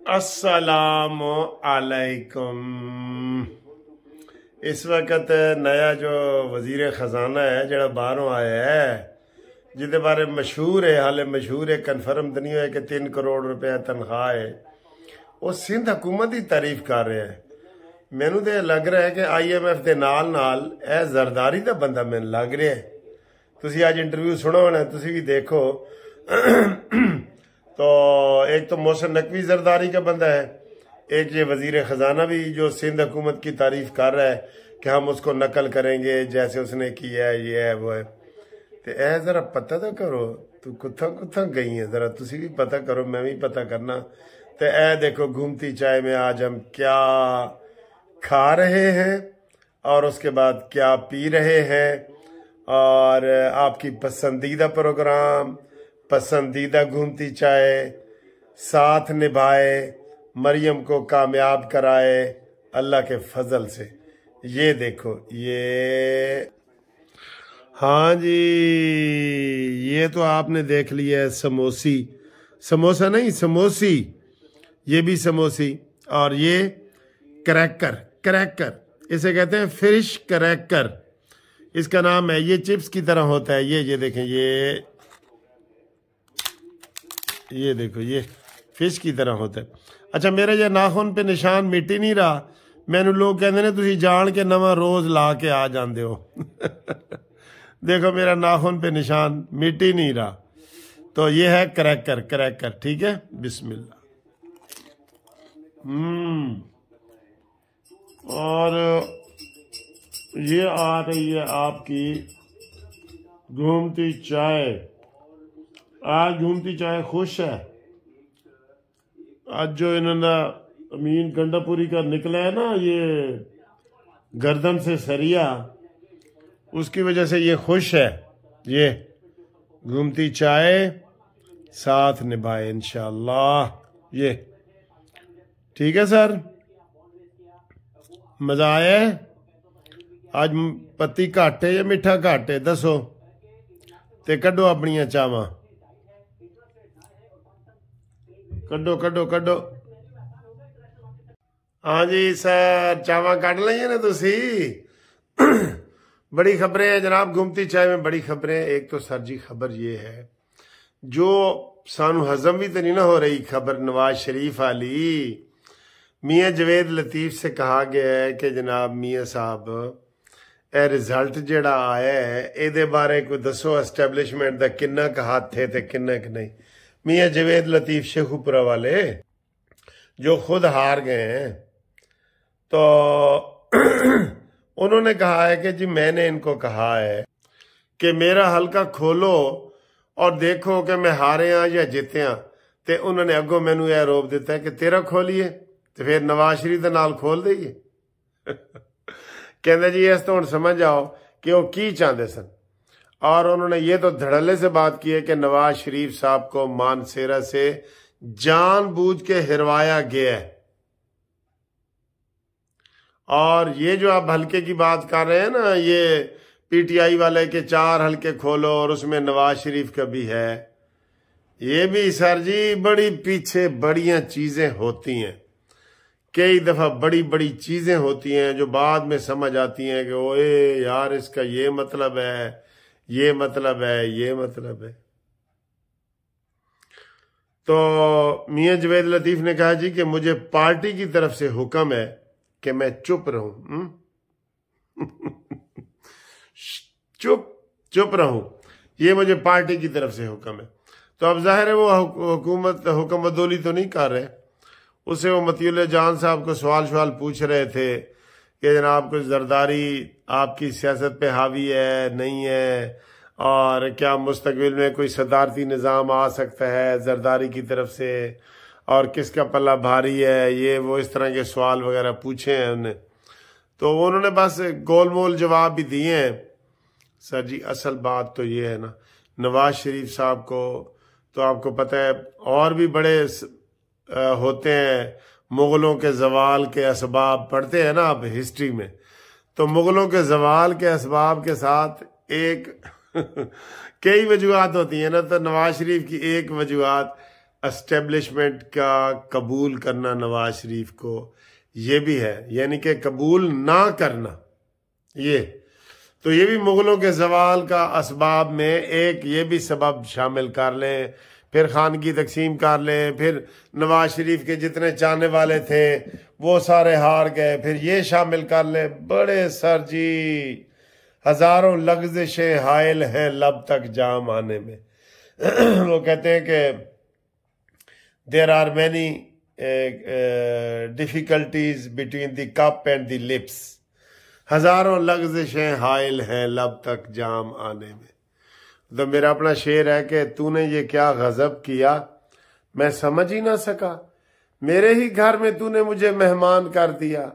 अस्सलामु अलैकुम। इस वक्त नया जो वजीर खजाना है जड़ा बाहरों आया है, जिदे बारे मशहूर है, हाले मशहूर है, कन्फर्म तो नहीं है कि 3 करोड़ रुपया तनख्वाह है। वो सिंध हुकूमत की तारीफ कर रहे हैं। मैनू तो लग रहा है कि IMF के नाल नाल ए जरदारी का बंदा मैनू लग रहा है। तुसी आज इंटरव्यू सुनो होना, तुसी भी देखो। तो एक तो मोहसिन नकवी जरदारी का बंदा है, एक ये वजीर खजाना भी जो सिंध हुकूमत की तारीफ कर रहा है कि हम उसको नकल करेंगे जैसे उसने किया है, ये है वो है। तो ए जरा पता तो करो तू कुत्था कुत्था गई है, जरा तुसी भी पता करो, मैं भी पता करना। तो ए देखो घूमती चाय में आज हम क्या खा रहे हैं और उसके बाद क्या पी रहे हैं, और आपकी पसंदीदा प्रोग्राम पसंदीदा घूमती चाय साथ निभाए, मरियम को कामयाब कराए अल्लाह के फजल से। ये देखो, ये हाँ जी, ये तो आपने देख लिया है समोसी, समोसा नहीं समोसी, ये भी समोसी। और ये क्रैकर, क्रैकर इसे कहते हैं फिश क्रैकर, इसका नाम है। ये चिप्स की तरह होता है। ये देखें, ये देखो, ये फिश की तरह होता है। अच्छा, मेरे ये नाखून पे निशान मिट ही नहीं रहा। मैनू लोग कहते ने तुसी जान के नवा रोज ला के आ जाते हो। देखो मेरा नाखून पे निशान मिट ही नहीं रहा। तो ये है क्रैकर, क्रैकर, ठीक है। बिस्मिल्लाह। और ये आ रही है आपकी घूमती चाय। आज घूमती चाय खुश है। आज जो इन्होंने अमीन गंडापुरी का निकला है ना, ये गर्दन से सरिया, उसकी वजह से ये खुश है। ये घूमती चाय साथ निभाए इंशाअल्लाह। ये ठीक है सर, मजा आया है। आज पत्ती घट है या मिठा घट है दसो, ते कड्डो अपनियां चावां, कड्डो कड्डो कड्डो। हाँ जी सर, चावां कट लिया ना तुसी। बड़ी खबरें हैं जनाब, घूमती चाय में बड़ी खबरें। एक तो सर जी खबर ये है जो सानू हजम भी तो नहीं ना हो रही खबर, नवाज शरीफ वाली। मियाँ जवेद लतीफ से कहा गया है कि जनाब मियाँ साहब ए रिजल्ट जेड़ा आया है ए बारे कोई दसो, एस्टैब्लिशमेंट का किन्ना का हाथ थे ते किन्ना का नहीं। मियाँ जवेद लतीफ शेखुपुरा वाले जो खुद हार गए हैं, तो उन्होंने कहा है कि जी मैंने इनको कहा है कि मेरा हल्का खोलो और देखो कि मैं हारे हाँ या जीते हाँ। तो उन्होंने अगों मैनू यह आरोप दिता है कि तेरा खोलिए, तो फिर नवाज शरीफ के नाल खोल देइए। कहते जी इस तो हुण समझ आओ कि वो की चाहते सन। और उन्होंने ये तो धड़ल्ले से बात की है कि नवाज शरीफ साहब को मानसेरा से जानबूझ के हिरवाया गया है। और ये जो आप हल्के की बात कर रहे हैं ना, ये PTI वाले के 4 हल्के खोलो और उसमें नवाज शरीफ का भी है, ये भी सर जी बड़ी पीछे बढ़िया चीजें होती हैं। कई दफा बड़ी बड़ी चीजें होती हैं जो बाद में समझ आती हैं कि ओए यार इसका ये मतलब है, ये मतलब है, ये मतलब है। तो मियाँ जवेद लतीफ ने कहा जी कि मुझे पार्टी की तरफ से हुक्म है कि मैं चुप रहूं। चुप रहूं, ये मुझे पार्टी की तरफ से हुक्म है। तो अब जाहिर है वो हुकूमत हुक्म बदौली तो नहीं कर रहे। उससे वो मतीउल जान साहब को सवाल पूछ रहे थे कि जनाब कुछ जरदारी आपकी सियासत पे हावी है नहीं है, और क्या मुस्तकबिल में कोई सदारती निज़ाम आ सकता है जरदारी की तरफ से, और किसका पल्ला भारी है, ये वो इस तरह के सवाल वगैरह पूछे हैं उन्हें। तो उन्होंने बस गोलमोल जवाब भी दिए हैं। सर जी असल बात तो ये है ना, नवाज शरीफ साहब को तो आपको पता है और भी बड़े होते हैं। मुगलों के जवाल के असबाब पढ़ते हैं ना आप हिस्ट्री में, तो मुगलों के जवाल के असबाब के साथ एक कई वजूहत होती है ना। तो नवाज शरीफ की एक वजूहत एस्टेब्लिशमेंट का कबूल करना नवाज शरीफ को, ये भी है, यानी कि कबूल ना करना। ये तो ये भी मुगलों के जवाल का असबाब में एक ये भी सबब शामिल कर लें, फिर खानगी तकसीम कर लें, फिर नवाज शरीफ के जितने चाहने वाले थे वो सारे हार गए, फिर ये शामिल कर लें। बड़े सर जी, हजारों लफ्ज़ें हायल हैं लब तक जाम आने में। वो कहते हैं कि there are many difficulties between the cup and the lips. हजारों लफ्ज़ें हायल हैं लब तक जाम आने में। तो मेरा अपना शेर है कि तूने ये क्या गजब किया, मैं समझ ही ना सका, मेरे ही घर में तूने मुझे मेहमान कर दिया,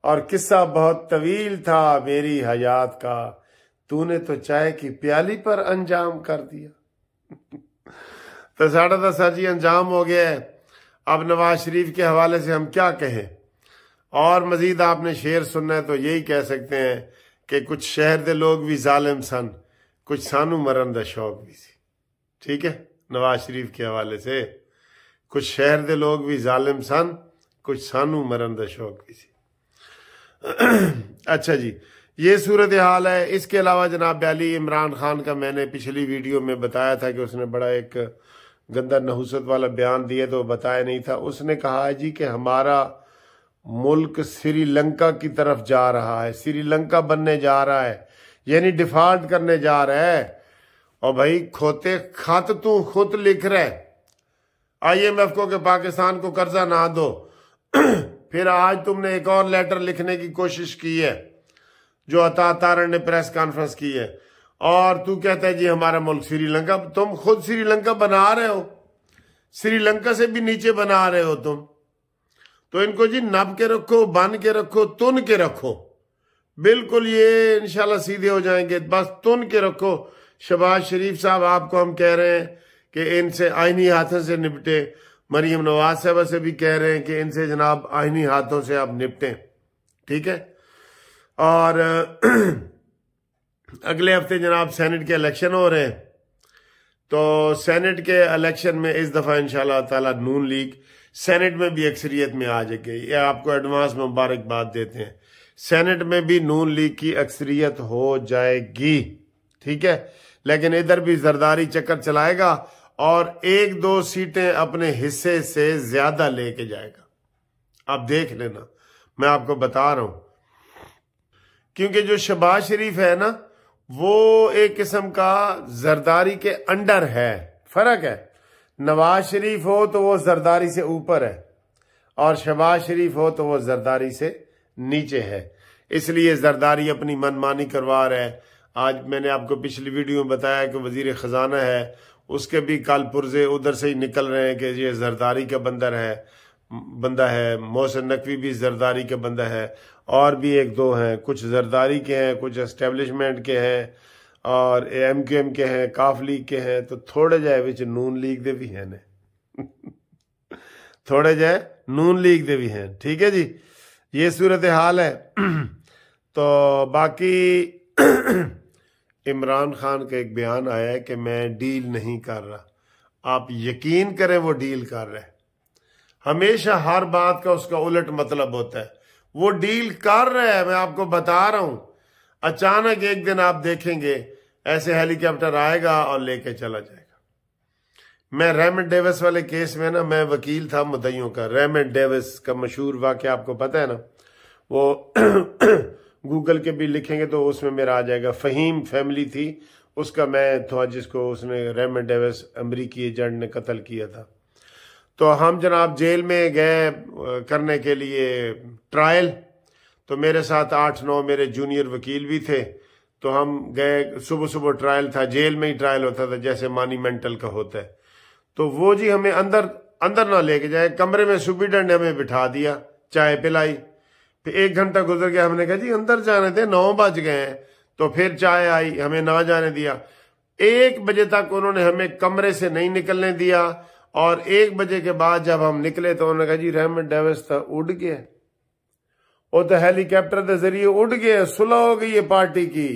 और किस्सा बहुत तवील था मेरी हयात का, तूने तो चाय की प्याली पर अंजाम कर दिया। तो साढ़ा तो सर जी अंजाम हो गया है। अब नवाज शरीफ के हवाले से हम क्या कहें, और मजीद आपने शेर सुनना है तो यही कह सकते हैं कि कुछ शहर दे लोग भी जालिम सन, कुछ सानू मरन दा शौक भी सी। ठीक है, नवाज शरीफ के हवाले से कुछ शहर दे लोग भी जालिम सन, कुछ सानू मरन दा शौक भी सी। अच्छा जी, ये सूरत हाल है। इसके अलावा जनाब अली इमरान खान का मैंने पिछली वीडियो में बताया था कि उसने बड़ा एक गंदा नहुसत वाला बयान दिया, तो बताया नहीं था। उसने कहा है जी कि हमारा मुल्क श्रीलंका की तरफ जा रहा है, श्रीलंका बनने जा रहा है, यानी डिफॉल्ट करने जा रहा है। और भाई खोते खत तू खुद लिख रहे IMF को कि पाकिस्तान को कर्जा ना दो, फिर आज तुमने एक और लेटर लिखने की कोशिश की है जो अता तारण ने प्रेस कॉन्फ्रेंस की है, और तू कहता है जी हमारा मुल्क श्रीलंका। तुम खुद श्रीलंका बना रहे हो, श्रीलंका से भी नीचे बना रहे हो तुम। तो इनको जी नब के रखो, बन के रखो, तुन के रखो, बिल्कुल ये इंशाल्लाह सीधे हो जाएंगे। बस तुन के रखो। शहबाज शरीफ साहब आपको हम कह रहे हैं कि इनसे आईनी हाथों से निपटे। मरीम नवाज साहब से भी कह रहे हैं कि इनसे जनाब आईनी हाथों से आप निपटें। ठीक है, और अगले हफ्ते जनाब सेनेट के इलेक्शन हो रहे हैं, तो सेनेट के इलेक्शन में इस दफा इंशाल्लाह ताला नून लीग सेनेट में भी अक्सरियत में आ जाएगी। ये आपको एडवांस में मुबारकबाद देते हैं। सेनेट में भी नून लीग की अक्सरियत हो जाएगी। ठीक है, लेकिन इधर भी जरदारी चक्कर चलाएगा और 1-2 सीटें अपने हिस्से से ज्यादा लेके जाएगा। आप देख लेना, मैं आपको बता रहा हूं। क्योंकि जो शहबाज शरीफ है ना, वो एक किस्म का जरदारी के अंडर है। फर्क है, नवाज शरीफ हो तो वो जरदारी से ऊपर है, और शहबाज शरीफ हो तो वो जरदारी से नीचे है। इसलिए जरदारी अपनी मनमानी करवा रहा है। आज मैंने आपको पिछली वीडियो में बताया कि वजीर खजाना है, उसके भी कल पुर्जे उधर से ही निकल रहे हैं कि ये जरदारी का बंदा है। मोहसिन नकवी भी जरदारी का बंदा है, और भी 1-2 हैं, कुछ जरदारी के हैं, कुछ एस्टेब्लिशमेंट के हैं, और MQM के हैं, काफ लीग के हैं। तो थोड़े जाए विच नून लीग दे भी हैं ने थोड़े जाए नून लीग दे भी हैं। ठीक है जी, ये सूरत हाल है। तो बाकी इमरान खान का एक बयान आया है कि मैं डील नहीं कर रहा। आप यकीन करें वो डील कर रहा है। हमेशा हर बात का उसका उलट मतलब होता है। वो डील कर रहा है, मैं आपको बता रहा हूं। अचानक एक दिन आप देखेंगे ऐसे हेलीकॉप्टर आएगा और लेके चला जाएगा। मैं रेमंड डेविस वाले केस में ना, मैं वकील था मुद्दइयों का। रेमंड डेविस का मशहूर वाकया आपको पता है ना, वो गूगल के भी लिखेंगे तो उसमें मेरा आ जाएगा। फहीम फैमिली थी उसका, मैं था जिसको उसने रेमंड डेविस अमरीकी एजेंट ने कत्ल किया था। तो हम जनाब जेल में गए करने के लिए ट्रायल। तो मेरे साथ 8-9 मेरे जूनियर वकील भी थे। तो हम गए, सुबह सुबह ट्रायल था, जेल में ही ट्रायल होता था जैसे मॉन्यूमेंटल का होता है। तो वो जी हमें अंदर ना लेके जाए, कमरे में सुपरिटेंडेंट ने हमें बिठा दिया, चाय पिलाई। फिर 1 घंटा गुजर गया, हमने कहा जी अंदर जाने दे, 9 बज गए हैं। तो फिर चाय आई, हमें ना जाने दिया। 1 बजे तक उन्होंने हमें कमरे से नहीं निकलने दिया, और 1 बजे के बाद जब हम निकले तो उन्होंने कहा जी रेमंड डेविस तो उड़ गया, वो तो हेलीकॉप्टर के जरिए उड़ गया, सुलह हो गई है पार्टी की,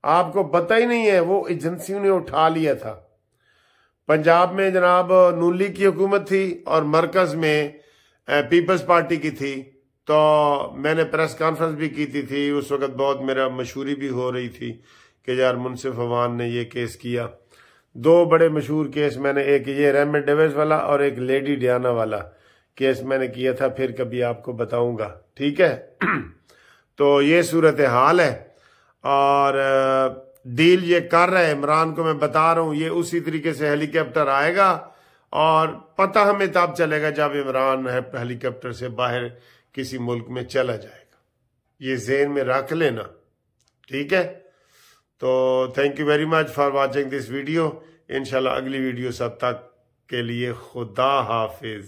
आपको पता ही नहीं है, वो एजेंसियों ने उठा लिया था। पंजाब में जनाब नून लीग की हुकूमत थी और मरकज में पीपल्स पार्टी की थी। तो मैंने प्रेस कॉन्फ्रेंस भी की थी उस वक्त, बहुत मेरा मशहूरी भी हो रही थी कि यार मुनसिफ अवान ने ये केस किया। 2 बड़े मशहूर केस मैंने, एक ये रेमंड डेविस वाला और एक लेडी डियाना वाला केस मैंने किया था, फिर कभी आपको बताऊंगा, ठीक है। तो ये सूरत हाल है और डील ये कर रहा है इमरान को, मैं बता रहा हूं ये उसी तरीके से हेलीकॉप्टर आएगा और पता हमें तब चलेगा जब इमरान हेलीकॉप्टर से बाहर किसी मुल्क में चला जाएगा। ये ज़हन में रख लेना, ठीक है। तो thank you very much for watching this video. इंशाल्लाह अगली वीडियो, सब तक के लिए खुदा हाफिज।